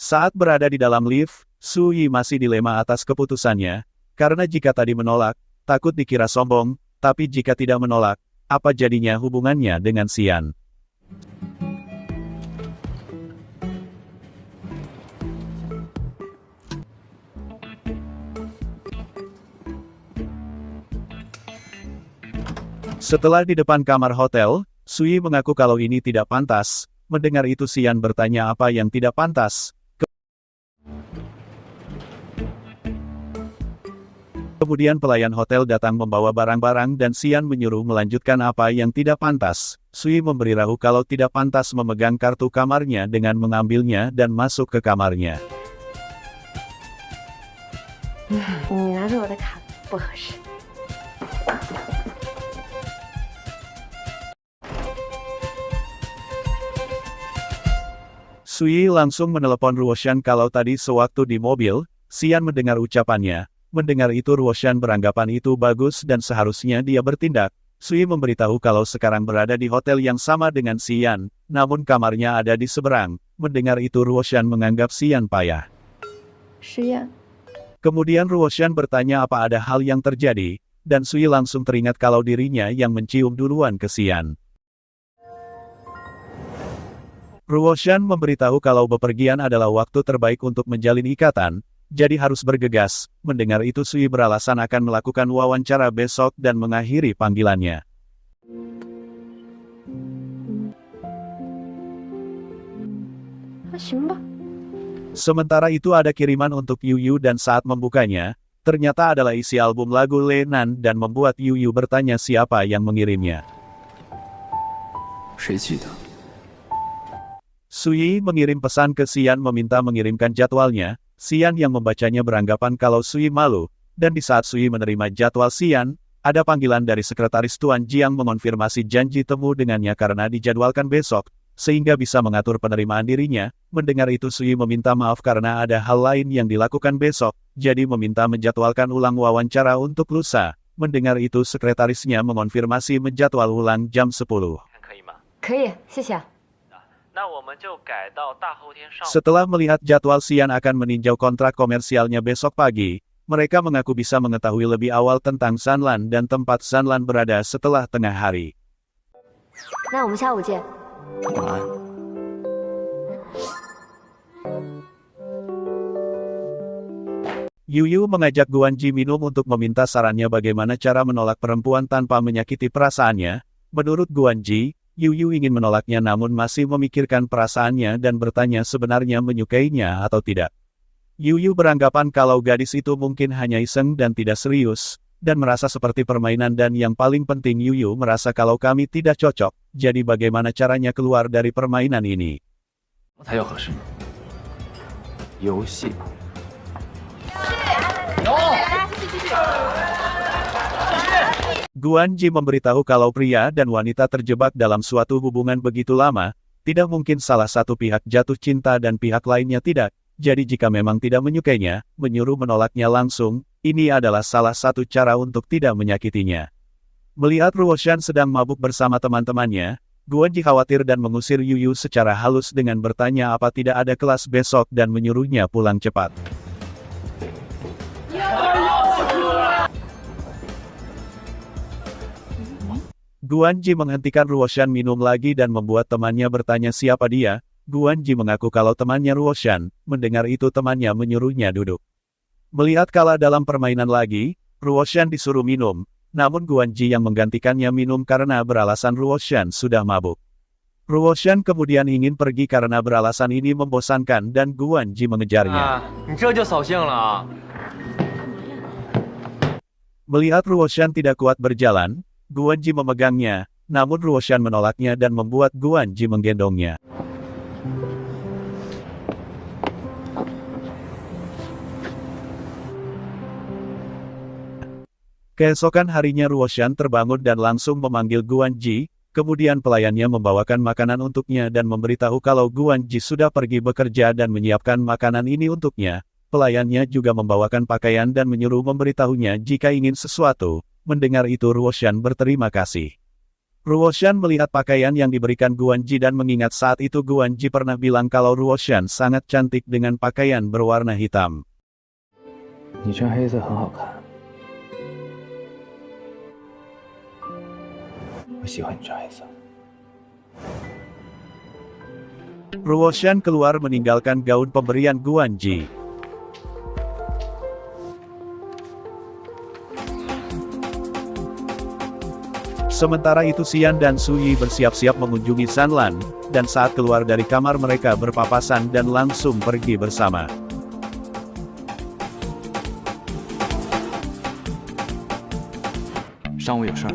Saat berada di dalam lift, Su Yi masih dilema atas keputusannya, karena jika tadi menolak, takut dikira sombong, tapi jika tidak menolak, apa jadinya hubungannya dengan Xian? Setelah di depan kamar hotel, Su Yi mengaku kalau ini tidak pantas. Mendengar itu Xian bertanya apa yang tidak pantas. Kemudian pelayan hotel datang membawa barang-barang dan Xian menyuruh melanjutkan apa yang tidak pantas. Su Yi memberi rahu kalau tidak pantas memegang kartu kamarnya dengan mengambilnya dan masuk ke kamarnya. 你拿着我的卡不合适。 Su Yi langsung menelepon Ruoshan kalau tadi sewaktu di mobil, Xian mendengar ucapannya. Mendengar itu Ruoshan beranggapan itu bagus dan seharusnya dia bertindak. Su Yi memberitahu kalau sekarang berada di hotel yang sama dengan Xian, namun kamarnya ada di seberang. Mendengar itu Ruoshan menganggap Xian payah. Kemudian Ruoshan bertanya apa ada hal yang terjadi, dan Su Yi langsung teringat kalau dirinya yang mencium duluan ke Xian. Ruoshan memberitahu kalau bepergian adalah waktu terbaik untuk menjalin ikatan, jadi harus bergegas. Mendengar itu Su Yi beralasan akan melakukan wawancara besok dan mengakhiri panggilannya. Sementara itu ada kiriman untuk Yu Yu dan saat membukanya, ternyata adalah isi album lagu Le Nan dan membuat Yu Yu bertanya siapa yang mengirimnya. Su Yi mengirim pesan ke Xian meminta mengirimkan jadwalnya. Xian yang membacanya beranggapan kalau Su Yi malu, dan di saat Su Yi menerima jadwal Xian, ada panggilan dari sekretaris Tuan Jiang mengonfirmasi janji temu dengannya karena dijadwalkan besok, sehingga bisa mengatur penerimaan dirinya. Mendengar itu Su Yi meminta maaf karena ada hal lain yang dilakukan besok, jadi meminta menjadwalkan ulang wawancara untuk lusa. Mendengar itu sekretarisnya mengonfirmasi menjadwal ulang jam 10. Setelah melihat jadwal Xian akan meninjau kontrak komersialnya besok pagi, mereka mengaku bisa mengetahui lebih awal tentang Sanlan dan tempat Sanlan berada setelah tengah hari. Yu Yu mengajak Guanji minum untuk meminta sarannya bagaimana cara menolak perempuan tanpa menyakiti perasaannya. Menurut Guanji, Yu Yu ingin menolaknya namun masih memikirkan perasaannya dan bertanya sebenarnya menyukainya atau tidak. Yu Yu beranggapan kalau gadis itu mungkin hanya iseng dan tidak serius, dan merasa seperti permainan dan yang paling penting Yu Yu merasa kalau kami tidak cocok, jadi bagaimana caranya keluar dari permainan ini? Guanji memberitahu kalau pria dan wanita terjebak dalam suatu hubungan begitu lama, tidak mungkin salah satu pihak jatuh cinta dan pihak lainnya tidak, jadi jika memang tidak menyukainya, menyuruh menolaknya langsung, ini adalah salah satu cara untuk tidak menyakitinya. Melihat Ruoshan sedang mabuk bersama teman-temannya, Guanji khawatir dan mengusir Yu Yu secara halus dengan bertanya apa tidak ada kelas besok dan menyuruhnya pulang cepat. Guanji menghentikan Ruoshan minum lagi dan membuat temannya bertanya siapa dia. Guanji mengaku kalau temannya Ruoshan. Mendengar itu temannya menyuruhnya duduk. Melihat kalah dalam permainan lagi, Ruoshan disuruh minum. Namun Guanji yang menggantikannya minum karena beralasan Ruoshan sudah mabuk. Ruoshan kemudian ingin pergi karena beralasan ini membosankan dan Guanji mengejarnya. Melihat Ruoshan tidak kuat berjalan, Guanji memegangnya, namun Ruoshan menolaknya dan membuat Guanji menggendongnya. Keesokan harinya Ruoshan terbangun dan langsung memanggil Guanji, kemudian pelayannya membawakan makanan untuknya dan memberitahu kalau Guanji sudah pergi bekerja dan menyiapkan makanan ini untuknya. Pelayannya juga membawakan pakaian dan menyuruh memberitahunya jika ingin sesuatu. Mendengar itu Ruoshan berterima kasih. Ruoshan melihat pakaian yang diberikan Guanji dan mengingat saat itu Guanji pernah bilang kalau Ruoshan sangat cantik dengan pakaian berwarna hitam. 你穿黑色很好看，我喜欢你穿黑色。 Ruoshan keluar meninggalkan gaun pemberian Guanji. Sementara itu Xian dan Sui bersiap-siap mengunjungi Sanlan, dan saat keluar dari kamar mereka berpapasan dan langsung pergi bersama. 上午有事儿，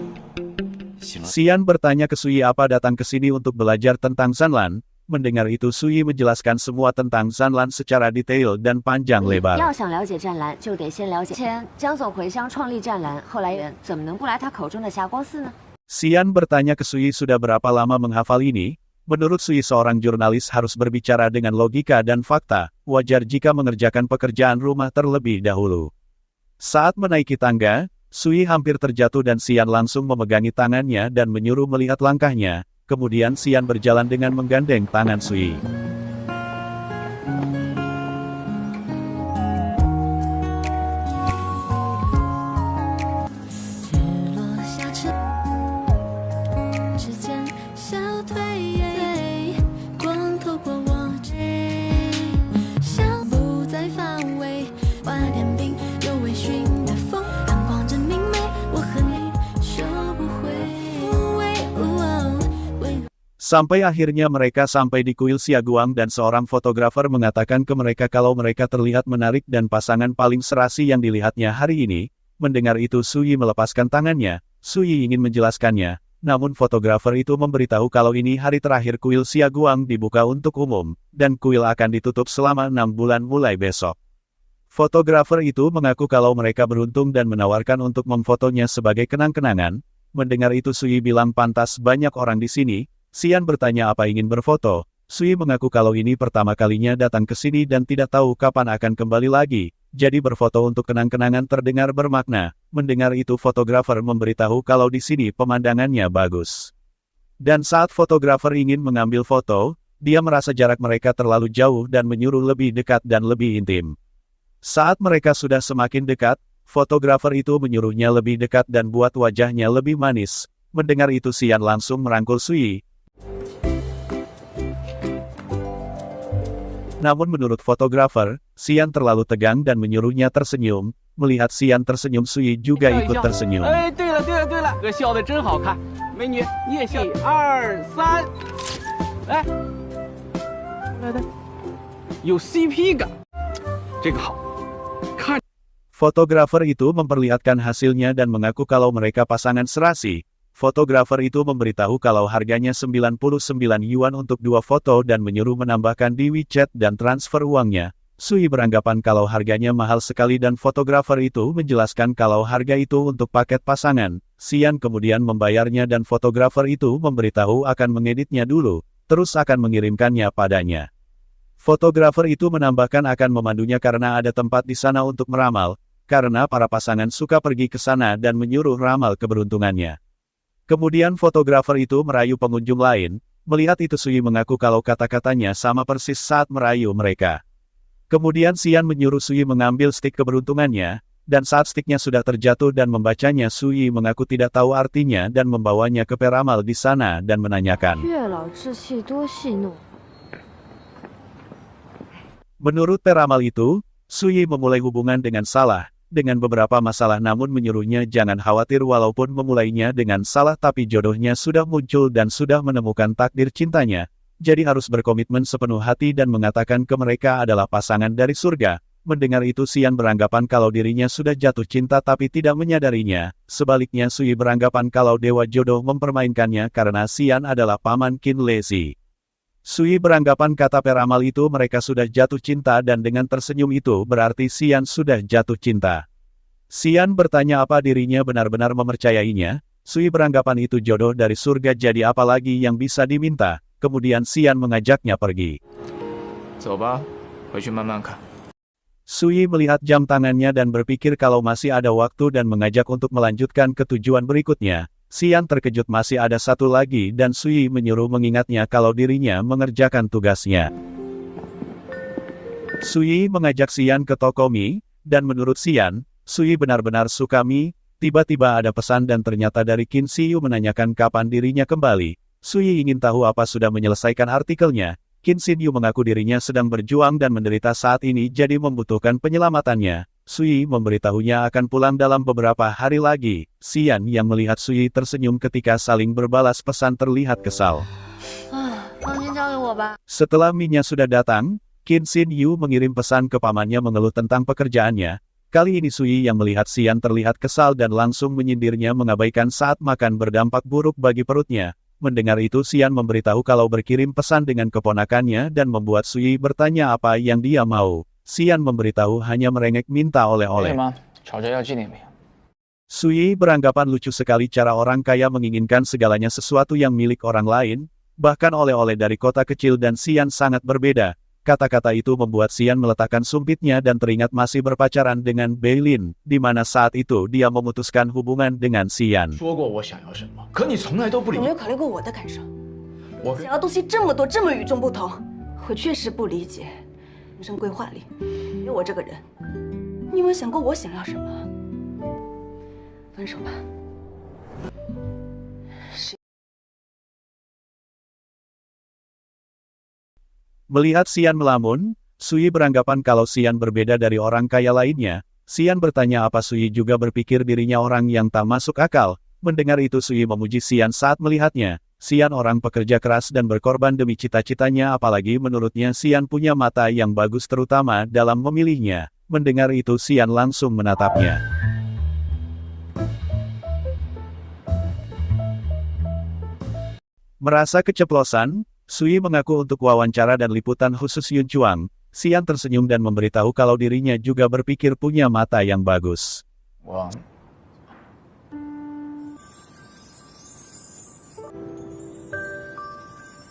行了。 Xian bertanya ke Sui apa datang ke sini untuk belajar tentang Sanlan. Mendengar itu Sui menjelaskan semua tentang Sanlan secara detail dan panjang 要 lebar. 想了解湛蓝，就得先了解前江总回乡创立湛蓝，后来人怎么能不来他口中的霞光寺呢？ Xian bertanya ke Sui sudah berapa lama menghafal ini. Menurut Sui seorang jurnalis harus berbicara dengan logika dan fakta, wajar jika mengerjakan pekerjaan rumah terlebih dahulu. Saat menaiki tangga, Sui hampir terjatuh dan Xian langsung memegangi tangannya dan menyuruh melihat langkahnya. Kemudian Xian berjalan dengan menggandeng tangan Sui. Sampai akhirnya mereka sampai di kuil Xiaguang dan seorang fotografer mengatakan ke mereka kalau mereka terlihat menarik dan pasangan paling serasi yang dilihatnya hari ini. Mendengar itu Sui melepaskan tangannya. Sui ingin menjelaskannya, namun fotografer itu memberitahu kalau ini hari terakhir kuil Xiaguang dibuka untuk umum, dan kuil akan ditutup selama 6 bulan mulai besok. Fotografer itu mengaku kalau mereka beruntung dan menawarkan untuk memfotonya sebagai kenang-kenangan. Mendengar itu Sui bilang pantas banyak orang di sini. Xian bertanya apa ingin berfoto. Sui mengaku kalau ini pertama kalinya datang ke sini dan tidak tahu kapan akan kembali lagi. Jadi berfoto untuk kenang-kenangan terdengar bermakna. Mendengar itu fotografer memberitahu kalau di sini pemandangannya bagus. Dan saat fotografer ingin mengambil foto, dia merasa jarak mereka terlalu jauh dan menyuruh lebih dekat dan lebih intim. Saat mereka sudah semakin dekat, fotografer itu menyuruhnya lebih dekat dan buat wajahnya lebih manis. Mendengar itu Xian langsung merangkul Sui. Namun menurut fotografer, Xian terlalu tegang dan menyuruhnya tersenyum. Melihat Xian tersenyum Sui juga ikut tersenyum. 哎，对了对了对了，哥笑得真好看，美女你也笑。1、2、3，来，来，有 CP 感，这个好，看。 Fotografer itu memperlihatkan hasilnya dan mengaku kalau mereka pasangan serasi. Fotografer itu memberitahu kalau harganya 99 yuan untuk 2 foto dan menyuruh menambahkan di WeChat dan transfer uangnya. Sui beranggapan kalau harganya mahal sekali dan fotografer itu menjelaskan kalau harga itu untuk paket pasangan. Xian kemudian membayarnya dan fotografer itu memberitahu akan mengeditnya dulu, terus akan mengirimkannya padanya. Fotografer itu menambahkan akan memandunya karena ada tempat di sana untuk meramal, karena para pasangan suka pergi ke sana dan menyuruh ramal keberuntungannya. Kemudian fotografer itu merayu pengunjung lain. Melihat itu Sui mengaku kalau kata-katanya sama persis saat merayu mereka. Kemudian Xian menyuruh Sui mengambil stik keberuntungannya, dan saat stiknya sudah terjatuh dan membacanya Sui mengaku tidak tahu artinya dan membawanya ke peramal di sana dan menanyakan. 月老志气多戏弄。 Menurut peramal itu, Sui memulai hubungan dengan salah, dengan beberapa masalah namun menyuruhnya jangan khawatir walaupun memulainya dengan salah tapi jodohnya sudah muncul dan sudah menemukan takdir cintanya. Jadi harus berkomitmen sepenuh hati dan mengatakan ke mereka adalah pasangan dari surga. Mendengar itu Xian beranggapan kalau dirinya sudah jatuh cinta tapi tidak menyadarinya. Sebaliknya Sui beranggapan kalau dewa jodoh mempermainkannya karena Xian adalah paman Qin Lezi. Sui beranggapan kata peramal itu mereka sudah jatuh cinta dan dengan tersenyum itu berarti Xian sudah jatuh cinta. Xian bertanya apa dirinya benar-benar mempercayainya. Sui beranggapan itu jodoh dari surga jadi apa lagi yang bisa diminta. Kemudian Xian mengajaknya pergi. 走吧，回去慢慢看。 Sui melihat jam tangannya dan berpikir kalau masih ada waktu dan mengajak untuk melanjutkan ke tujuan berikutnya. Xian terkejut masih ada satu lagi dan Sui menyuruh mengingatnya kalau dirinya mengerjakan tugasnya. Sui mengajak Xian ke toko mie, dan menurut Xian, Sui benar-benar suka mie. Tiba-tiba ada pesan dan ternyata dari Qin Shiyu menanyakan kapan dirinya kembali. Sui ingin tahu apa sudah menyelesaikan artikelnya. Qin Shiyu mengaku dirinya sedang berjuang dan menderita saat ini jadi membutuhkan penyelamatannya. Sui memberitahunya akan pulang dalam beberapa hari lagi. Xian yang melihat Sui tersenyum ketika saling berbalas pesan terlihat kesal. Setelah mie-nya sudah datang, Qin Shiyu mengirim pesan ke pamannya mengeluh tentang pekerjaannya. Kali ini Sui yang melihat Xian terlihat kesal dan langsung menyindirnya mengabaikan saat makan berdampak buruk bagi perutnya. Mendengar itu Xian memberitahu kalau berkirim pesan dengan keponakannya dan membuat Sui bertanya apa yang dia mau. Xian memberitahu hanya merengek minta oleh-oleh. Sui beranggapan lucu sekali cara orang kaya menginginkan segalanya sesuatu yang milik orang lain, bahkan oleh-oleh dari kota kecil dan Xian sangat berbeda. Kata-kata itu membuat Xian meletakkan sumpitnya dan teringat masih berpacaran dengan Beilin, di mana saat itu dia memutuskan hubungan dengan Xian. 说过我想要什么，可你从来都不理解。有没有考虑过我的感受？我想要东西这么多，这么与众不同，我确实不理解。人生规划里有我这个人，你有没有想过我想要什么？分手吧。 Melihat Xian melamun, Sui beranggapan kalau Xian berbeda dari orang kaya lainnya. Xian bertanya apa Sui juga berpikir dirinya orang yang tak masuk akal. Mendengar itu Sui memuji Xian saat melihatnya. Xian orang pekerja keras dan berkorban demi cita-citanya apalagi menurutnya Xian punya mata yang bagus terutama dalam memilihnya. Mendengar itu Xian langsung menatapnya. Merasa keceplosan, Sui mengaku untuk wawancara dan liputan khusus Yun Chuang. Xian tersenyum dan memberitahu kalau dirinya juga berpikir punya mata yang bagus. Wow.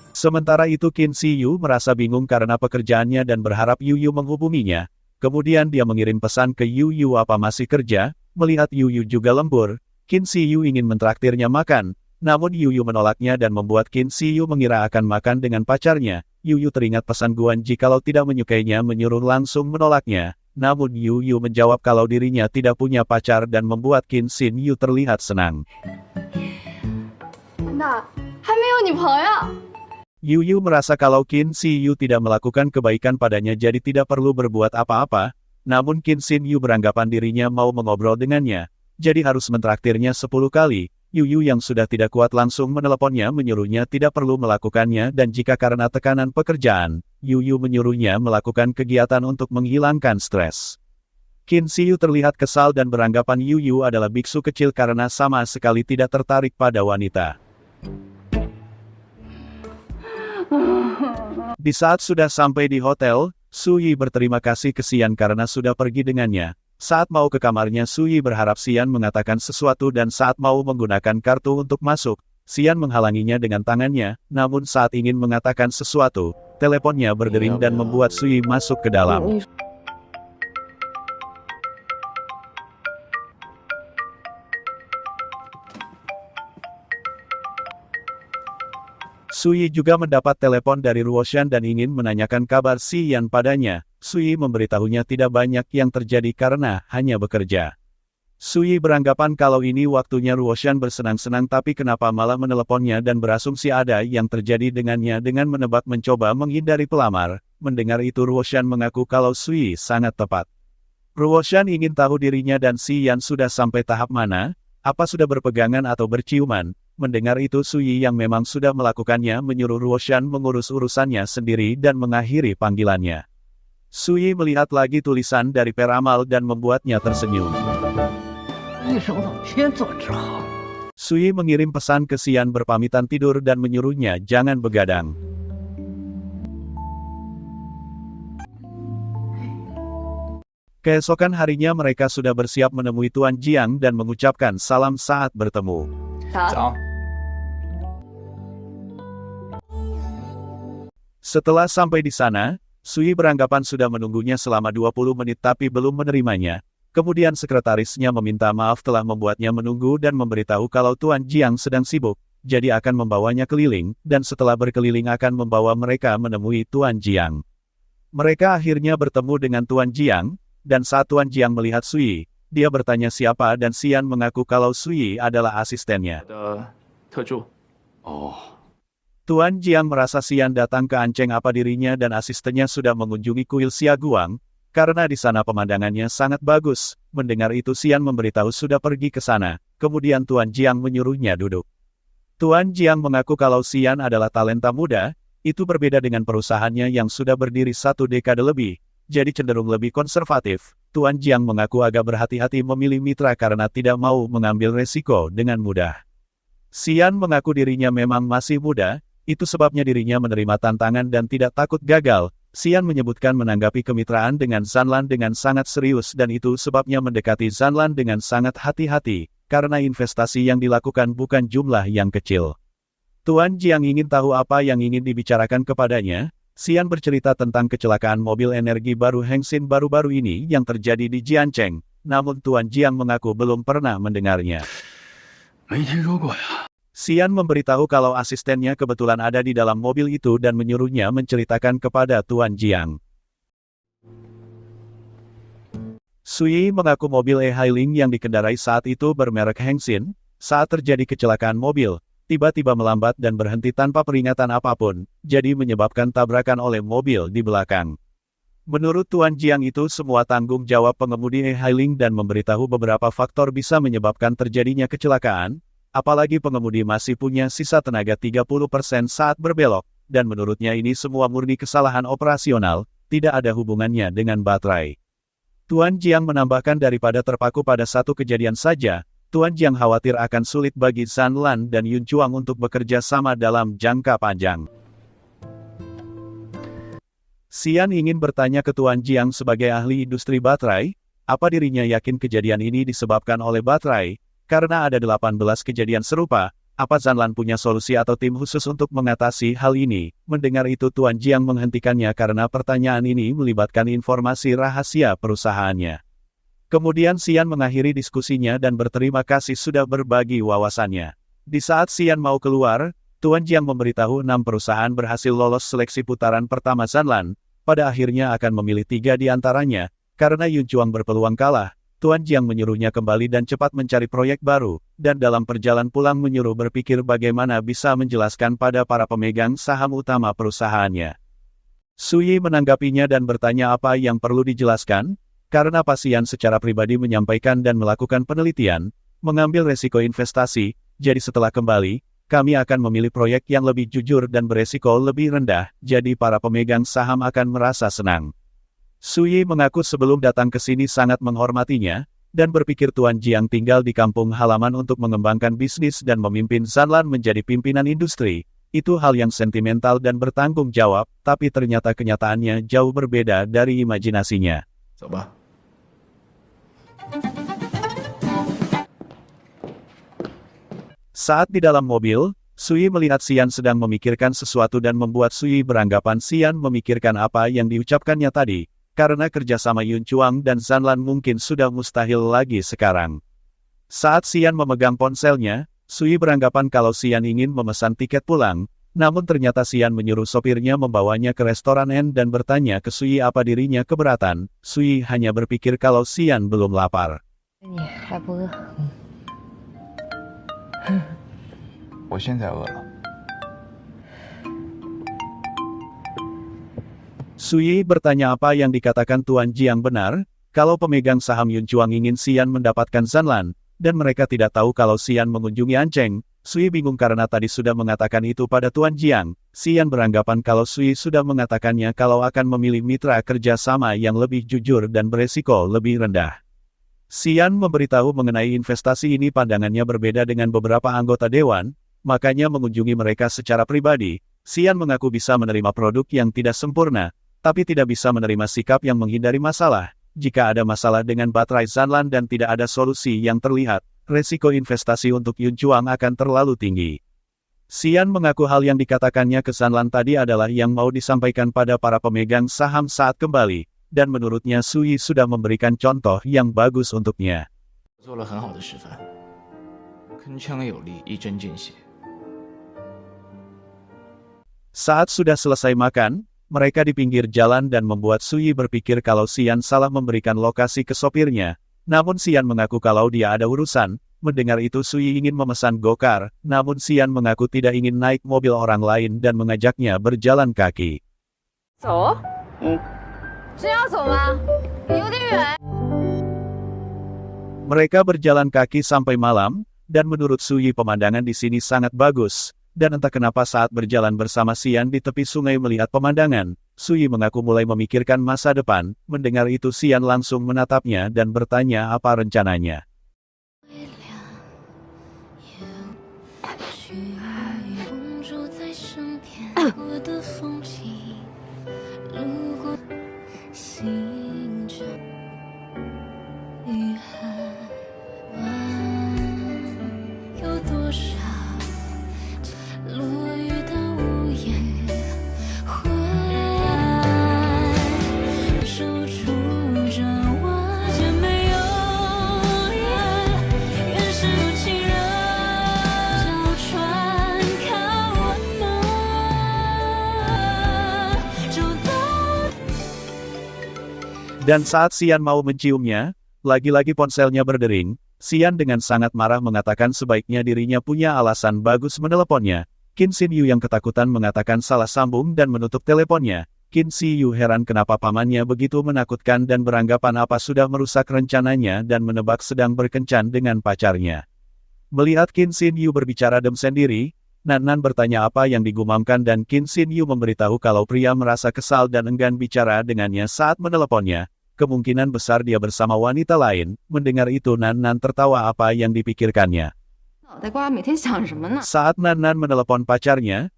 Sementara itu Qin Shiyu merasa bingung karena pekerjaannya dan berharap Yu Yu menghubunginya. Kemudian dia mengirim pesan ke Yu Yu apa masih kerja. Melihat Yu Yu juga lembur, Qin Shiyu ingin mentraktirnya makan. Namun Yu Yu menolaknya dan membuat Qin Shiyu mengira akan makan dengan pacarnya. Yu Yu teringat pesan Guan Ji kalau tidak menyukainya menyuruh langsung menolaknya. Namun Yu Yu menjawab kalau dirinya tidak punya pacar dan membuat Qin Shiyu terlihat senang.那还没有女朋友。 Yu Yu merasa kalau Qin Shiyu tidak melakukan kebaikan padanya jadi tidak perlu berbuat apa-apa. Namun Qin Shiyu beranggapan dirinya mau mengobrol dengannya. Jadi harus mentraktirnya 10 kali. Yu Yu yang sudah tidak kuat langsung meneleponnya menyuruhnya tidak perlu melakukannya dan jika karena tekanan pekerjaan, Yu Yu menyuruhnya melakukan kegiatan untuk menghilangkan stres. Qin Shiyu terlihat kesal dan beranggapan Yu Yu adalah biksu kecil karena sama sekali tidak tertarik pada wanita. Di saat sudah sampai di hotel, Sui berterima kasih ke Xian karena sudah pergi dengannya. Saat mau ke kamarnya Sui berharap Xian mengatakan sesuatu dan saat mau menggunakan kartu untuk masuk, Xian menghalanginya dengan tangannya, namun saat ingin mengatakan sesuatu, teleponnya berdering dan membuat Sui masuk ke dalam. Sui juga mendapat telepon dari Ruoshan dan ingin menanyakan kabar Xian padanya. Sui memberitahunya tidak banyak yang terjadi karena hanya bekerja. Sui beranggapan kalau ini waktunya Ruoshan bersenang-senang tapi kenapa malah meneleponnya dan berasumsi ada yang terjadi dengannya dengan menebak mencoba menghindari pelamar. Mendengar itu Ruoshan mengaku kalau Sui sangat tepat. Ruoshan ingin tahu dirinya dan Xian sudah sampai tahap mana, apa sudah berpegangan atau berciuman. Mendengar itu Sui yang memang sudah melakukannya menyuruh Ruoshan mengurus urusannya sendiri dan mengakhiri panggilannya. Sui melihat lagi tulisan dari peramal dan membuatnya tersenyum. Sui mengirim pesan ke Xian berpamitan tidur dan menyuruhnya jangan begadang. Keesokan harinya mereka sudah bersiap menemui Tuan Jiang dan mengucapkan salam saat bertemu. Setelah sampai di sana, Sui beranggapan sudah menunggunya selama 20 menit tapi belum menerimanya. Kemudian sekretarisnya meminta maaf telah membuatnya menunggu dan memberitahu kalau Tuan Jiang sedang sibuk, jadi akan membawanya keliling, dan setelah berkeliling akan membawa mereka menemui Tuan Jiang. Mereka akhirnya bertemu dengan Tuan Jiang, dan saat Tuan Jiang melihat Sui, dia bertanya siapa dan Xian mengaku kalau Sui adalah asistennya. 特助。 Tuan Jiang merasa Xian datang ke Ancheng apa dirinya dan asistennya sudah mengunjungi kuil Xiaguang, karena di sana pemandangannya sangat bagus. Mendengar itu Xian memberitahu sudah pergi ke sana, kemudian Tuan Jiang menyuruhnya duduk. Tuan Jiang mengaku kalau Xian adalah talenta muda, itu berbeda dengan perusahaannya yang sudah berdiri 1 dekade lebih, jadi cenderung lebih konservatif. Tuan Jiang mengaku agak berhati-hati memilih mitra karena tidak mau mengambil resiko dengan mudah. Xian mengaku dirinya memang masih muda, itu sebabnya dirinya menerima tantangan dan tidak takut gagal. Xian menyebutkan menanggapi kemitraan dengan Zanlan dengan sangat serius dan itu sebabnya mendekati Zanlan dengan sangat hati-hati, karena investasi yang dilakukan bukan jumlah yang kecil. Tuan Jiang ingin tahu apa yang ingin dibicarakan kepadanya. Xian bercerita tentang kecelakaan mobil energi baru Hengxin baru-baru ini yang terjadi di Jiancheng, namun Tuan Jiang mengaku belum pernah mendengarnya. 没听说过呀。 Xian memberitahu kalau asistennya kebetulan ada di dalam mobil itu dan menyuruhnya menceritakan kepada Tuan Jiang. Sui mengaku mobil e-hailing yang dikendarai saat itu bermerek Hengxin. Saat terjadi kecelakaan mobil, tiba-tiba melambat dan berhenti tanpa peringatan apapun, jadi menyebabkan tabrakan oleh mobil di belakang. Menurut Tuan Jiang itu semua tanggung jawab pengemudi e-hailing dan memberitahu beberapa faktor bisa menyebabkan terjadinya kecelakaan, apalagi pengemudi masih punya sisa tenaga 30% saat berbelok, dan menurutnya ini semua murni kesalahan operasional, tidak ada hubungannya dengan baterai. Tuan Jiang menambahkan daripada terpaku pada satu kejadian saja, Tuan Jiang khawatir akan sulit bagi Zanlan dan Yun Chuang untuk bekerja sama dalam jangka panjang. Xian ingin bertanya ke Tuan Jiang sebagai ahli industri baterai, apa dirinya yakin kejadian ini disebabkan oleh baterai, karena ada 18 kejadian serupa, apa Zanlan punya solusi atau tim khusus untuk mengatasi hal ini? Mendengar itu Tuan Jiang menghentikannya karena pertanyaan ini melibatkan informasi rahasia perusahaannya. Kemudian Xian mengakhiri diskusinya dan berterima kasih sudah berbagi wawasannya. Di saat Xian mau keluar, Tuan Jiang memberitahu 6 perusahaan berhasil lolos seleksi putaran pertama Zanlan, pada akhirnya akan memilih 3 di antaranya, karena Yun Chuang berpeluang kalah. Tuan Jiang menyuruhnya kembali dan cepat mencari proyek baru, dan dalam perjalanan pulang menyuruh berpikir bagaimana bisa menjelaskan pada para pemegang saham utama perusahaannya. Sui menanggapinya dan bertanya apa yang perlu dijelaskan, karena pasien secara pribadi menyampaikan dan melakukan penelitian, mengambil resiko investasi, jadi setelah kembali, kami akan memilih proyek yang lebih jujur dan beresiko lebih rendah, jadi para pemegang saham akan merasa senang. Sui mengaku sebelum datang ke sini sangat menghormatinya, dan berpikir Tuan Jiang tinggal di kampung halaman untuk mengembangkan bisnis dan memimpin Zanlan menjadi pimpinan industri. Itu hal yang sentimental dan bertanggung jawab, tapi ternyata kenyataannya jauh berbeda dari imajinasinya. 走吧。 Saat di dalam mobil, Sui melihat Xian sedang memikirkan sesuatu dan membuat Sui beranggapan Xian memikirkan apa yang diucapkannya tadi. Karena kerjasama Yun Chuang dan Zanlan mungkin sudah mustahil lagi sekarang. Saat Xian memegang ponselnya, Sui beranggapan kalau Xian ingin memesan tiket pulang, namun ternyata Xian menyuruh sopirnya membawanya ke restoran N dan bertanya ke Sui apa dirinya keberatan. Sui hanya berpikir kalau Xian belum lapar. 你还不饿？ 我现在饿了。 Sui bertanya apa yang dikatakan Tuan Jiang benar, kalau pemegang saham Yun Chuang ingin Xian mendapatkan Zanlan, dan mereka tidak tahu kalau Xian mengunjungi Ancheng. Sui bingung karena tadi sudah mengatakan itu pada Tuan Jiang. Xian beranggapan kalau Sui sudah mengatakannya kalau akan memilih mitra kerja sama yang lebih jujur dan beresiko lebih rendah. Xian memberitahu mengenai investasi ini pandangannya berbeda dengan beberapa anggota dewan, makanya mengunjungi mereka secara pribadi. Xian mengaku bisa menerima produk yang tidak sempurna, tapi tidak bisa menerima sikap yang menghindari masalah. Jika ada masalah dengan baterai Zanlan dan tidak ada solusi yang terlihat, resiko investasi untuk Yun Chuang akan terlalu tinggi. Xian mengaku hal yang dikatakannya ke Zanlan tadi adalah yang mau disampaikan pada para pemegang saham saat kembali, dan menurutnya Sui sudah memberikan contoh yang bagus untuknya. 做了很好的示范，铿锵有力，一针见血。 Saat sudah selesai makan, mereka di pinggir jalan dan membuat Sui berpikir kalau Xian salah memberikan lokasi ke sopirnya. Namun Xian mengaku kalau dia ada urusan. Mendengar itu Sui ingin memesan gokar, namun Xian mengaku tidak ingin naik mobil orang lain dan mengajaknya berjalan kaki. 走？真要走吗？有点远。 Mereka berjalan kaki sampai malam, dan menurut Sui pemandangan di sini sangat bagus. Dan entah kenapa saat berjalan bersama Xian di tepi sungai melihat pemandangan, Sui mengaku mulai memikirkan masa depan. Mendengar itu Xian langsung menatapnya dan bertanya apa rencananya. Dan saat Xian mau menciumnya, lagi-lagi ponselnya berdering. Xian dengan sangat marah mengatakan sebaiknya dirinya punya alasan bagus meneleponnya. Qin Xin Yu yang ketakutan mengatakan salah sambung dan menutup teleponnya. Qin Xin Yu heran kenapa pamannya begitu menakutkan dan beranggapan apa sudah merusak rencananya dan menebak sedang berkencan dengan pacarnya. Melihat Qin Xin Yu berbicara sendiri, Nan Nan bertanya apa yang digumamkan dan Qin Xin Yu memberitahu kalau pria merasa kesal dan enggan bicara dengannya saat meneleponnya. Kemungkinan besar dia bersama wanita lain. Mendengar itu Nan Nan tertawa apa yang dipikirkannya. Saat Nan Nan menelepon pacarnya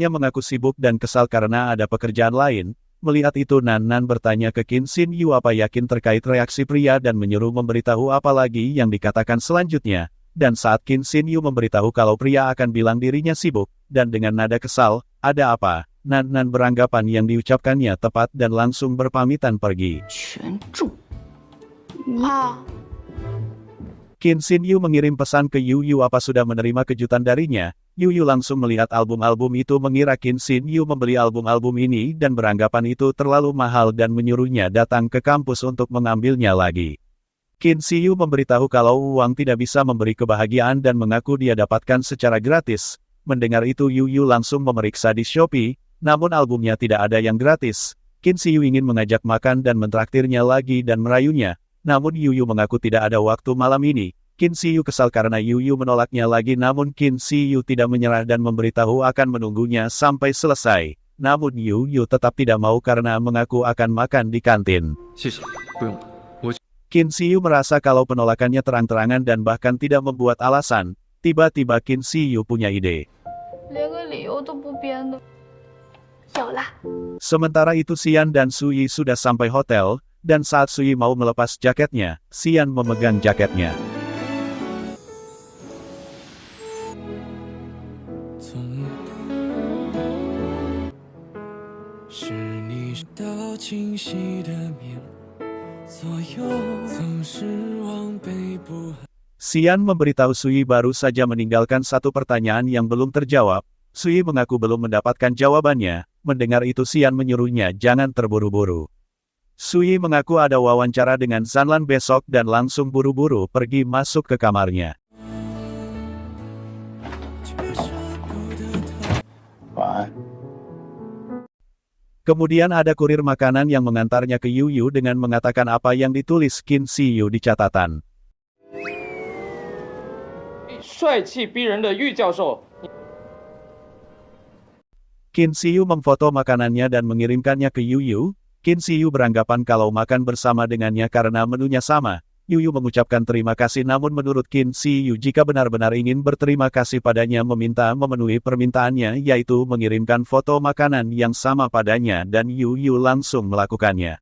mengaku sibuk dan kesal karena ada pekerjaan lain. Melihat itu Nan Nan bertanya ke Qin Xin Yu apa yakin terkait reaksi pria dan menyuruh memberitahu apa lagi yang dikatakan selanjutnya. Dan saat Qin Xin Yu memberitahu kalau pria akan bilang dirinya sibuk, dan dengan nada kesal, ada apa? Nan Nan beranggapan yang diucapkannya tepat dan langsung berpamitan pergi. Qin Xin Yu mengirim pesan ke Yu Yu apa sudah menerima kejutan darinya. Yu Yu langsung melihat album-album itu mengira Qin Xin Yu membeli album-album ini dan beranggapan itu terlalu mahal dan menyuruhnya datang ke kampus untuk mengambilnya lagi. Qin Xin Yu memberitahu kalau uang tidak bisa memberi kebahagiaan dan mengaku dia dapatkan secara gratis. Mendengar itu Yu Yu langsung memeriksa di Shopee. Namun albumnya tidak ada yang gratis. Qin Xin Yu ingin mengajak makan dan mentraktirnya lagi dan merayunya. Namun Yu Yu mengaku tidak ada waktu malam ini. Qin Xin Yu kesal karena Yu Yu menolaknya lagi namun Qin Xin Yu tidak menyerah dan memberitahu akan menunggunya sampai selesai. Namun Yu Yu tetap tidak mau karena mengaku akan makan di kantin. Qin Xin Yu merasa kalau penolakannya terang-terangan dan bahkan tidak membuat alasan. Tiba-tiba Qin Xin Yu punya ide. Sementara itu Xian dan Sui sudah sampai hotel, dan saat Sui mau melepas jaketnya, Xian memegang jaketnya. Xian memberitahu Sui baru saja meninggalkan satu pertanyaan yang belum terjawab. Sui mengaku belum mendapatkan jawabannya. Mendengar itu Xian menyuruhnya jangan terburu-buru. Sui mengaku ada wawancara dengan Zanlan besok dan langsung buru-buru pergi masuk ke kamarnya. Kemudian ada kurir makanan yang mengantarnya ke Yu Yu dengan mengatakan apa yang ditulis Qin Xin Yu di catatan. 帅气逼人的玉教授。 Qin Xin Yu memfoto makanannya dan mengirimkannya ke Yu Yu. Qin Xin Yu beranggapan kalau makan bersama dengannya karena menunya sama. Yu Yu mengucapkan terima kasih namun menurut Qin Xin Yu jika benar-benar ingin berterima kasih padanya meminta memenuhi permintaannya yaitu mengirimkan foto makanan yang sama padanya dan Yu Yu langsung melakukannya.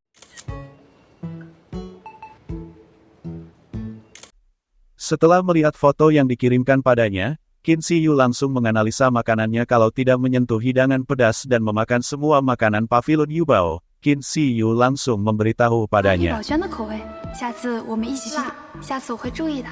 Setelah melihat foto yang dikirimkan padanya, Qin Xin Yu langsung menganalisa makanannya kalau tidak menyentuh hidangan pedas dan memakan semua makanan Pavilion Yubao. Qin Ziyu langsung memberitahu 宝 padanya. 轩的口味，下次我们一起去，下次我会注意的。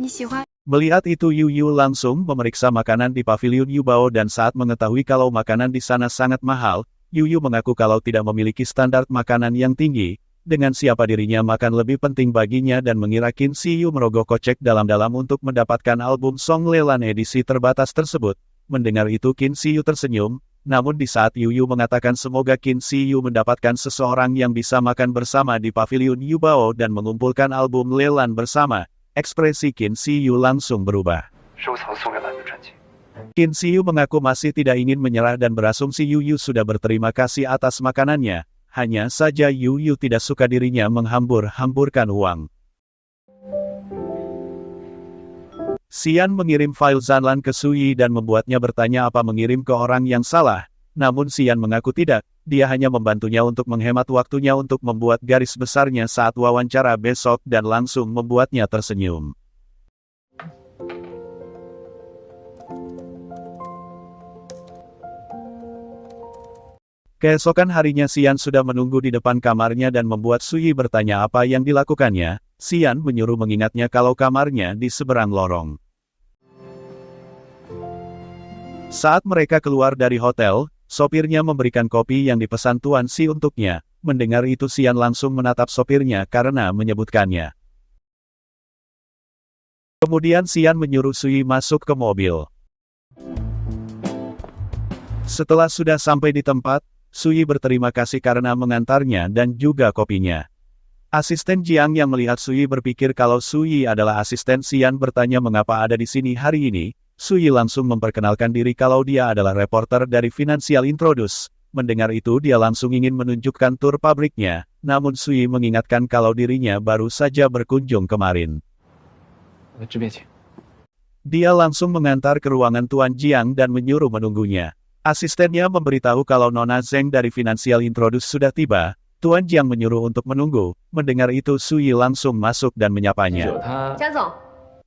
你喜欢？ Melihat itu Yu Yu langsung memeriksa makanan di pavilion Yubao dan saat mengetahui kalau makanan di sana sangat mahal, Yu Yu mengaku kalau tidak memiliki standar makanan yang tinggi, dengan siapa dirinya makan lebih penting baginya dan mengira Qin Ziyu merogoh kocek dalam-dalam untuk mendapatkan album Song Lelan edisi terbatas tersebut. Mendengar itu Qin Ziyu tersenyum, namun di saat Yu Yu mengatakan semoga Qin Ziyu mendapatkan seseorang yang bisa makan bersama di pavilion Yubao dan mengumpulkan album Lelan bersama, ekspresi Qin Ziyu langsung berubah. 收藏宋月兰的传记。 Qin Ziyu mengaku masih tidak ingin menyerah dan berasumsi Yu Yu sudah berterima kasih atas makanannya, hanya saja Yu Yu tidak suka dirinya menghambur-hamburkan uang. Xian mengirim file Zanlan ke Sui dan membuatnya bertanya apa mengirim ke orang yang salah, namun Xian mengaku tidak, dia hanya membantunya untuk menghemat waktunya untuk membuat garis besarnya saat wawancara besok dan langsung membuatnya tersenyum. Keesokan harinya Xian sudah menunggu di depan kamarnya dan membuat Sui bertanya apa yang dilakukannya. Xian menyuruh mengingatnya kalau kamarnya di seberang lorong. Saat mereka keluar dari hotel, sopirnya memberikan kopi yang dipesan Tuan Si untuknya. Mendengar itu Xian langsung menatap sopirnya karena menyebutkannya. Kemudian Xian menyuruh Sui masuk ke mobil. Setelah sudah sampai di tempat, Sui berterima kasih karena mengantarnya dan juga kopinya. Asisten Jiang yang melihat Sui berpikir kalau Sui adalah asisten Xian bertanya mengapa ada di sini hari ini. Sui langsung memperkenalkan diri kalau dia adalah reporter dari Financial Introduce. Mendengar itu dia langsung ingin menunjukkan tur pabriknya, namun Sui mengingatkan kalau dirinya baru saja berkunjung kemarin. 这边请。 Dia langsung mengantar ke ruangan Tuan Jiang dan menyuruh menunggunya. Asistennya memberitahu kalau Nona Zeng dari Financial Introduce sudah tiba. Tuan Jiang menyuruh untuk menunggu. Mendengar itu Sui langsung masuk dan menyapanya. 他 江总，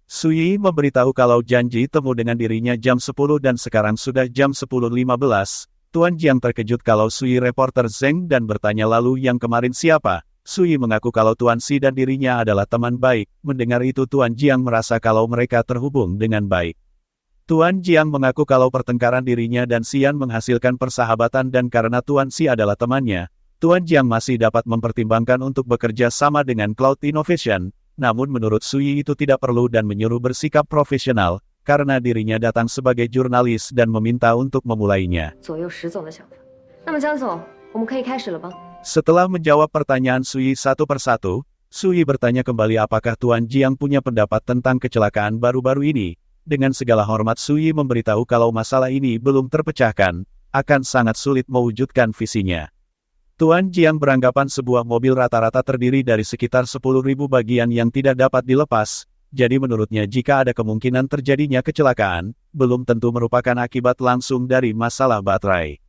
Sui memberitahu kalau janji temu dengan dirinya jam 10 dan sekarang sudah jam 10.15. Tuan Jiang terkejut kalau Sui reporter Zeng dan bertanya lalu yang kemarin siapa. Sui mengaku kalau Tuan Si dan dirinya adalah teman baik. Mendengar itu Tuan Jiang merasa kalau mereka terhubung dengan baik. Tuan Jiang mengaku kalau pertengkaran dirinya dan Xian menghasilkan persahabatan dan karena Tuan Si adalah temannya, Tuan Jiang masih dapat mempertimbangkan untuk bekerja sama dengan Cloud Innovation, namun menurut Sui itu tidak perlu dan menyuruh bersikap profesional, karena dirinya datang sebagai jurnalis dan meminta untuk memulainya. 左右石总的想法。那么江总，我们可以开始了吗？ Setelah menjawab pertanyaan Sui satu persatu, Sui bertanya kembali apakah Tuan Jiang punya pendapat tentang kecelakaan baru-baru ini. Dengan segala hormat Sui memberitahu kalau masalah ini belum terpecahkan, akan sangat sulit mewujudkan visinya. Tuan Jiang beranggapan sebuah mobil rata-rata terdiri dari sekitar 10.000 bagian yang tidak dapat dilepas, jadi menurutnya jika ada kemungkinan terjadinya kecelakaan, belum tentu merupakan akibat langsung dari masalah baterai.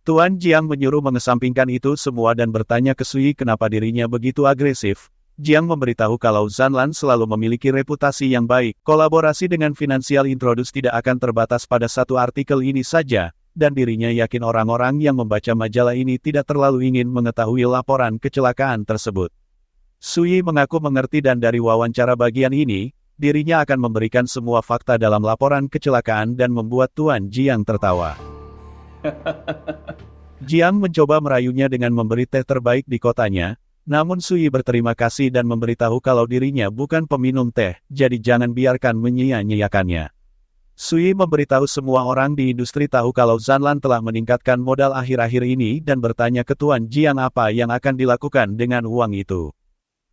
Tuan Jiang menyuruh mengesampingkan itu semua dan bertanya ke Sui kenapa dirinya begitu agresif. Jiang memberitahu kalau Zanlan selalu memiliki reputasi yang baik. Kolaborasi dengan Financial Introduce tidak akan terbatas pada satu artikel ini saja, dan dirinya yakin orang-orang yang membaca majalah ini tidak terlalu ingin mengetahui laporan kecelakaan tersebut. Sui mengaku mengerti dan dari wawancara bagian ini, dirinya akan memberikan semua fakta dalam laporan kecelakaan dan membuat Tuan Jiang tertawa. Jiang mencoba merayunya dengan memberi teh terbaik di kotanya, namun Sui berterima kasih dan memberitahu kalau dirinya bukan peminum teh, jadi jangan biarkan menyia-nyiakannya. Sui memberitahu semua orang di industri tahu kalau Zanlan telah meningkatkan modal akhir-akhir ini dan bertanya ke Tuan Jiang apa yang akan dilakukan dengan uang itu.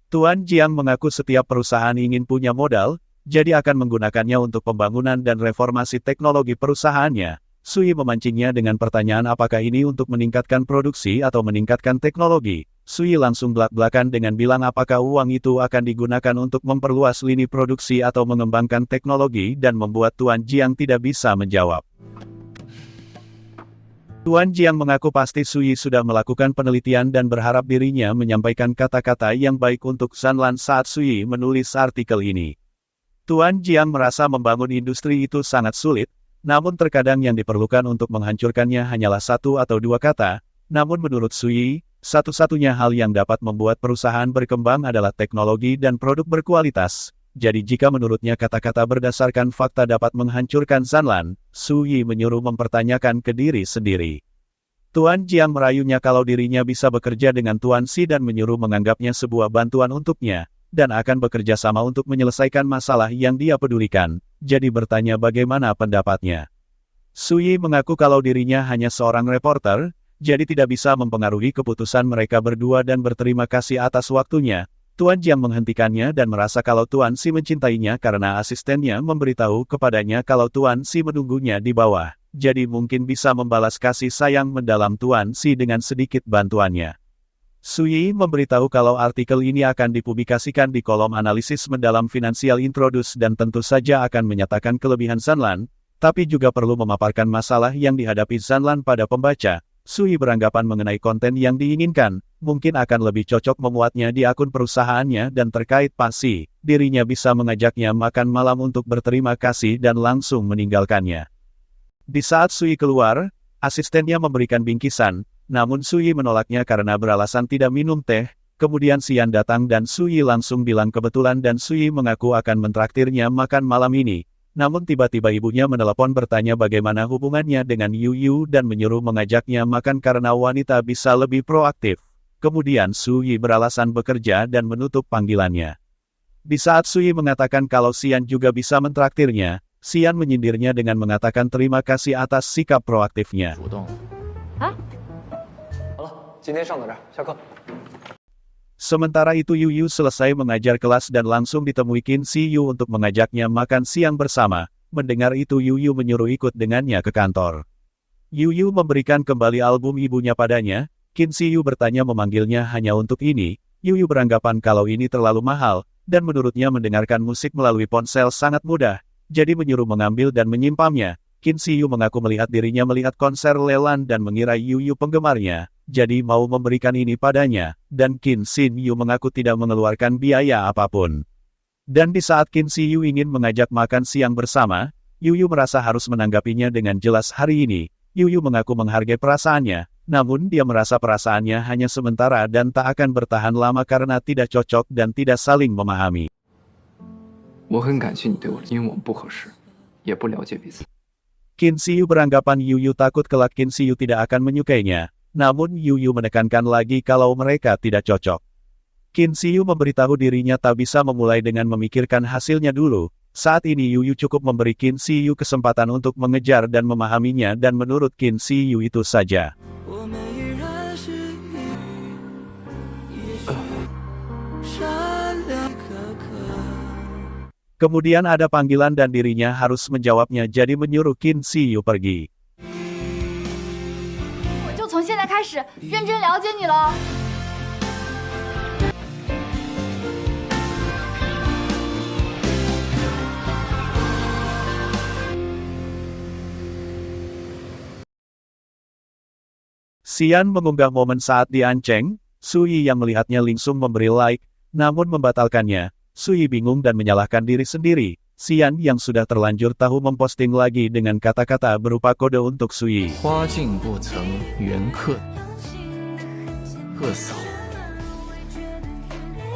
Tuan Jiang mengaku setiap perusahaan ingin punya modal, jadi akan menggunakannya untuk pembangunan dan reformasi teknologi perusahaannya. Sui memancingnya dengan pertanyaan apakah ini untuk meningkatkan produksi atau meningkatkan teknologi. Sui langsung belak-belakan dengan bilang apakah uang itu akan digunakan untuk memperluas lini produksi atau mengembangkan teknologi dan membuat Tuan Jiang tidak bisa menjawab. Tuan Jiang mengaku pasti Sui sudah melakukan penelitian dan berharap dirinya menyampaikan kata-kata yang baik untuk Zanlan saat Sui menulis artikel ini. Tuan Jiang merasa membangun industri itu sangat sulit, namun terkadang yang diperlukan untuk menghancurkannya hanyalah satu atau dua kata, namun menurut Sui, Satu-satunya hal yang dapat membuat perusahaan berkembang adalah teknologi dan produk berkualitas. Jadi jika menurutnya kata-kata berdasarkan fakta dapat menghancurkan Zanlan, Su Yi menyuruh mempertanyakan ke diri sendiri. Tuan Jiang merayunya kalau dirinya bisa bekerja dengan Tuan Si dan menyuruh menganggapnya sebuah bantuan untuknya, dan akan bekerja sama untuk menyelesaikan masalah yang dia pedulikan, jadi bertanya bagaimana pendapatnya. Su Yi mengaku kalau dirinya hanya seorang reporter, jadi tidak bisa mempengaruhi keputusan mereka berdua dan berterima kasih atas waktunya. Tuan Jiang menghentikannya dan merasa kalau Tuan Si mencintainya karena asistennya memberitahu kepadanya kalau Tuan Si menunggunya di bawah. Jadi mungkin bisa membalas kasih sayang mendalam Tuan Si dengan sedikit bantuannya. Su Yi memberitahu kalau artikel ini akan dipublikasikan di kolom analisis mendalam Financial Introduce dan tentu saja akan menyatakan kelebihan Zanlan, tapi juga perlu memaparkan masalah yang dihadapi Zanlan pada pembaca. Su Yi beranggapan mengenai konten yang diinginkan, mungkin akan lebih cocok memuatnya di akun perusahaannya dan terkait pasti, dirinya bisa mengajaknya makan malam untuk berterima kasih dan langsung meninggalkannya. Di saat Su Yi keluar, asistennya memberikan bingkisan, namun Su Yi menolaknya karena beralasan tidak minum teh. Kemudian Xian datang dan Su Yi langsung bilang kebetulan dan Su Yi mengaku akan mentraktirnya makan malam ini. Namun tiba-tiba ibunya menelepon bertanya bagaimana hubungannya dengan Yu Yu dan menyuruh mengajaknya makan karena wanita bisa lebih proaktif. Kemudian Su Yi beralasan bekerja dan menutup panggilannya. Di saat Su Yi mengatakan kalau Xian juga bisa mentraktirnya, Xian menyindirnya dengan mengatakan terima kasih atas sikap proaktifnya. 主动。 啊， 好了，今天上到这儿，下课。 Sementara itu Yu Yu selesai mengajar kelas dan langsung ditemui Qin Si Yu untuk mengajaknya makan siang bersama. Mendengar itu Yu Yu menyuruh ikut dengannya ke kantor. Yu Yu memberikan kembali album ibunya padanya. Qin Si Yu bertanya memanggilnya hanya untuk ini. Yu Yu beranggapan kalau ini terlalu mahal, dan menurutnya mendengarkan musik melalui ponsel sangat mudah, jadi menyuruh mengambil dan menyimpannya. Qin Si Yu mengaku melihat dirinya melihat konser Leland dan mengira Yu Yu penggemarnya, jadi mau memberikan ini padanya, dan Qin Si Yu mengaku tidak mengeluarkan biaya apapun. Dan di saat Qin Si Yu ingin mengajak makan siang bersama, Yu Yu merasa harus menanggapinya dengan jelas hari ini. Yu Yu mengaku menghargai perasaannya, namun dia merasa perasaannya hanya sementara dan tak akan bertahan lama karena tidak cocok dan tidak saling memahami. 我很感谢你对我，因为我们不合适，也不了解彼此。 Qin Si Yu beranggapan Yu Yu takut kelak Qin Si Yu tidak akan menyukainya, namun Yu Yu menekankan lagi kalau mereka tidak cocok. Qin Si Yu memberitahu dirinya tak bisa memulai dengan memikirkan hasilnya dulu. Saat ini Yu Yu cukup memberi Qin Si Yu kesempatan untuk mengejar dan memahaminya dan menurut Qin Si Yu itu saja. Kemudian ada panggilan dan dirinya harus menjawabnya jadi menyuruh Qin Si Yu pergi. 我就从现在开始认真了解你了。 Xian mengunggah momen saat dianceng, Su Yi yang melihatnya langsung memberi like, namun membatalkannya. Su Yi bingung dan menyalahkan diri sendiri. Xian yang sudah terlanjur tahu memposting lagi dengan kata-kata berupa kode untuk Su Yi. 花径不曾缘客，客嫂。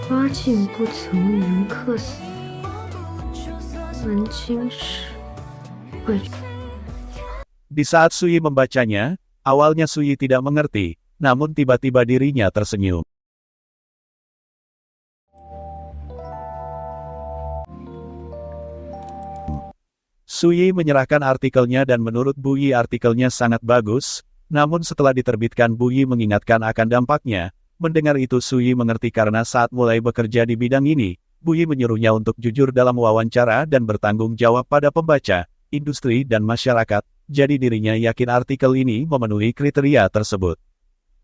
花径不曾缘客死，门今始会。 Di saat Su Yi membacanya, awalnya Su Yi tidak mengerti, namun tiba-tiba dirinya tersenyum. Su Yi menyerahkan artikelnya dan menurut Bu Yi artikelnya sangat bagus, namun setelah diterbitkan Bu Yi mengingatkan akan dampaknya. Mendengar itu Su Yi mengerti karena saat mulai bekerja di bidang ini, Bu Yi menyuruhnya untuk jujur dalam wawancara dan bertanggung jawab pada pembaca, industri dan masyarakat, jadi dirinya yakin artikel ini memenuhi kriteria tersebut.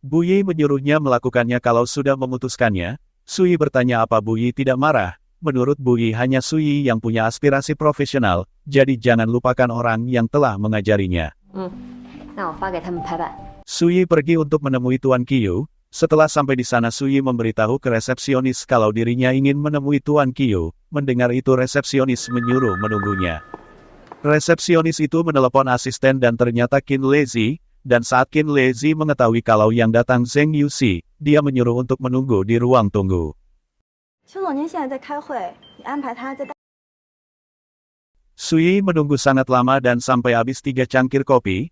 Bu Yi menyuruhnya melakukannya kalau sudah memutuskannya. Su Yi bertanya apa Bu Yi tidak marah. Menurut Bu Yi hanya Su Yi yang punya aspirasi profesional, jadi jangan lupakan orang yang telah mengajarinya. 那我发给他们排版。 Su Yi pergi untuk menemui Tuan Qiu. Setelah sampai di sana Su Yi memberitahu ke resepsionis kalau dirinya ingin menemui Tuan Qiu. Mendengar itu resepsionis menyuruh menunggunya. Resepsionis itu menelepon asisten dan ternyata Qin Lezi, dan saat Qin Lezi mengetahui kalau yang datang Zheng Yuxi, dia menyuruh untuk menunggu di ruang tunggu. 邱总，您现在在开会，你安排他在。 Sui menunggu sangat lama dan sampai habis 3 cangkir kopi.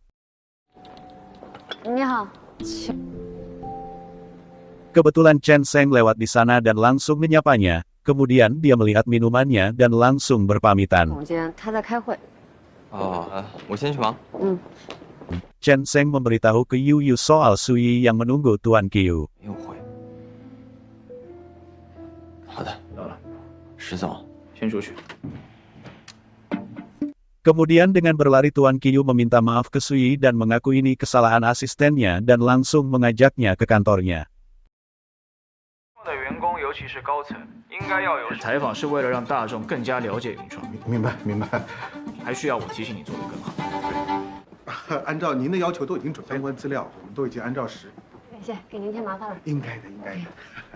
你好， Kebetulan Chen Sheng lewat di sana dan langsung menyapanya, kemudian dia melihat minumannya dan langsung berpamitan. 总监他在开会。我先去忙。 Chen Sheng memberitahu ke Yu Yu soal Sui yang menunggu Tuan Qiu. 没有会。好的，到了。石总，先出去。 Kemudian dengan berlari Tuan Qiu meminta maaf ke Sui dan mengaku ini kesalahan asistennya dan langsung mengajaknya ke kantornya. 的员工，尤其是高层，应该要有。采访是为了让大众更加了解云创，明白明白。还需要我提醒你做得更好。按照您的要求都已经准备相关资料，我们都已经按照时。感谢，给您添麻烦了。应该的，应该的。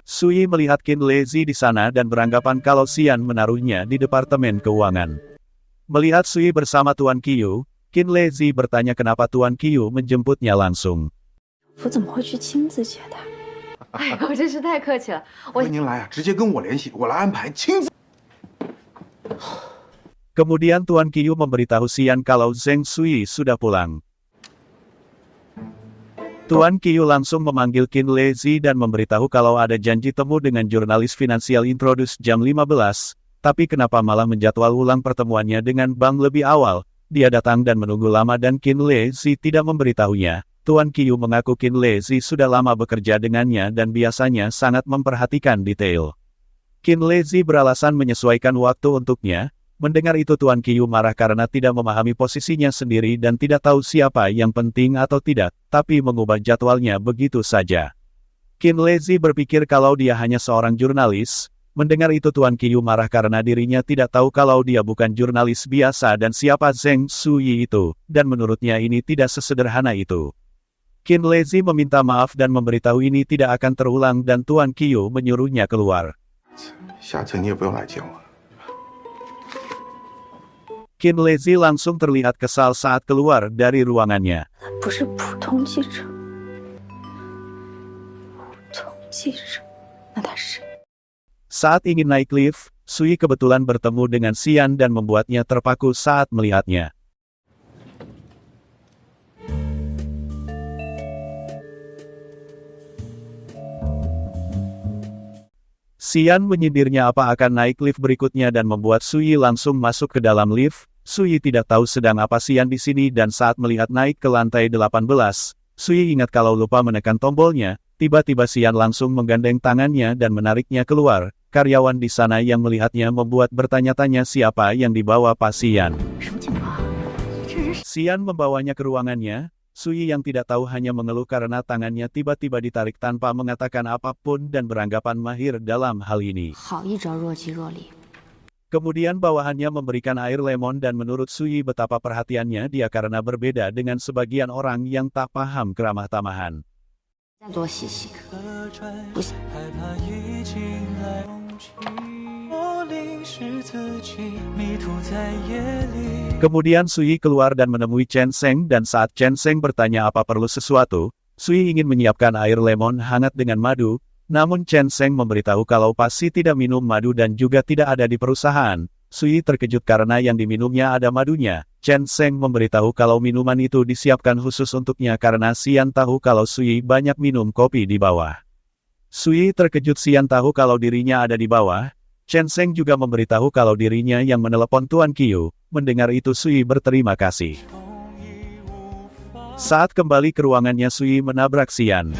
Sui melihat Qin Lezi di sana dan beranggapan kalau Xian menaruhnya di departemen keuangan. Melihat Sui bersama Tuan Qiu, Qin Lezi bertanya kenapa Tuan Qiu menjemputnya langsung. 我怎么会去亲自接他？哎呦，真是太客气了。欢迎您来啊，直接跟我联系，我来安排，亲自。 Kemudian Tuan Qiu memberitahu Xian kalau Zheng Sui sudah pulang. Tuan Qiu langsung memanggil Qin Lezi dan memberitahu kalau ada janji temu dengan jurnalis Financial Introduce jam 15, tapi kenapa malah menjadwal ulang pertemuannya dengan bank lebih awal. Dia datang dan menunggu lama dan Qin Lezi tidak memberitahunya. Tuan Qiu mengaku Qin Lezi sudah lama bekerja dengannya dan biasanya sangat memperhatikan detail. Qin Lezi beralasan menyesuaikan waktu untuknya. Mendengar itu Tuan Qiu marah karena tidak memahami posisinya sendiri dan tidak tahu siapa yang penting atau tidak, tapi mengubah jadwalnya begitu saja. Qin Lezi berpikir kalau dia hanya seorang jurnalis. Mendengar itu Tuan Qiu marah karena dirinya tidak tahu kalau dia bukan jurnalis biasa dan siapa Zheng Sui itu, dan menurutnya ini tidak sesederhana itu. Qin Lezi meminta maaf dan memberitahu ini tidak akan terulang dan Tuan Qiu menyuruhnya keluar. 下次你也不用来见我了。 Qin Lezi langsung terlihat kesal saat keluar dari ruangannya. 不是普通记者，普通记者，那他是？ Saat ingin naik lift, Sui kebetulan bertemu dengan Xian dan membuatnya terpaku saat melihatnya. Xian menyindirnya apa akan naik lift berikutnya dan membuat Sui langsung masuk ke dalam lift. Sui tidak tahu sedang apa Xian di sini dan saat melihat naik ke lantai 18, Sui ingat kalau lupa menekan tombolnya. Tiba-tiba Xian langsung menggandeng tangannya dan menariknya keluar. Karyawan di sana yang melihatnya membuat bertanya-tanya siapa yang dibawa pasien. Xian membawanya ke ruangannya. Sui yang tidak tahu hanya mengeluh karena tangannya tiba-tiba ditarik tanpa mengatakan apapun dan beranggapan mahir dalam hal ini. 好一招若即若离。 Kemudian bawahannya memberikan air lemon dan menurut Sui betapa perhatiannya dia karena berbeda dengan sebagian orang yang tak paham keramah tamahan. 再多细细。不行。 Kemudian Sui keluar dan menemui Chen Sheng dan saat Chen Sheng bertanya apa perlu sesuatu, Sui ingin menyiapkan air lemon hangat dengan madu, namun Chen Sheng memberitahu kalau pasti tidak minum madu dan juga tidak ada di perusahaan. Sui terkejut karena yang diminumnya ada madunya. Chen Sheng memberitahu kalau minuman itu disiapkan khusus untuknya karena Xian tahu kalau Sui banyak minum kopi di bawah. Sui terkejut Xian tahu kalau dirinya ada di bawah. Chen Sheng juga memberitahu kalau dirinya yang menelepon Tuan Qiu. Mendengar itu Sui berterima kasih. Saat kembali ke ruangannya Sui menabrak Xian.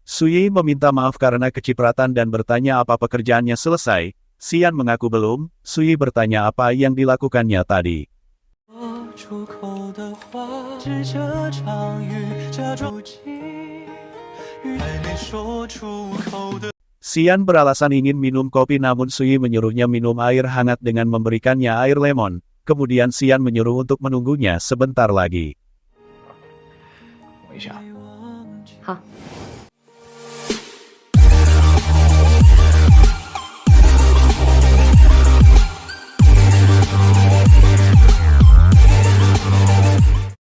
Sui meminta maaf karena kecipratan dan bertanya apa pekerjaannya selesai. Xian mengaku belum. Sui bertanya apa yang dilakukannya tadi. Xian beralasan ingin minum kopi namun Sui menyuruhnya minum air hangat dengan memberikannya air lemon. Kemudian Xian menyuruh untuk menunggunya sebentar lagi. 好。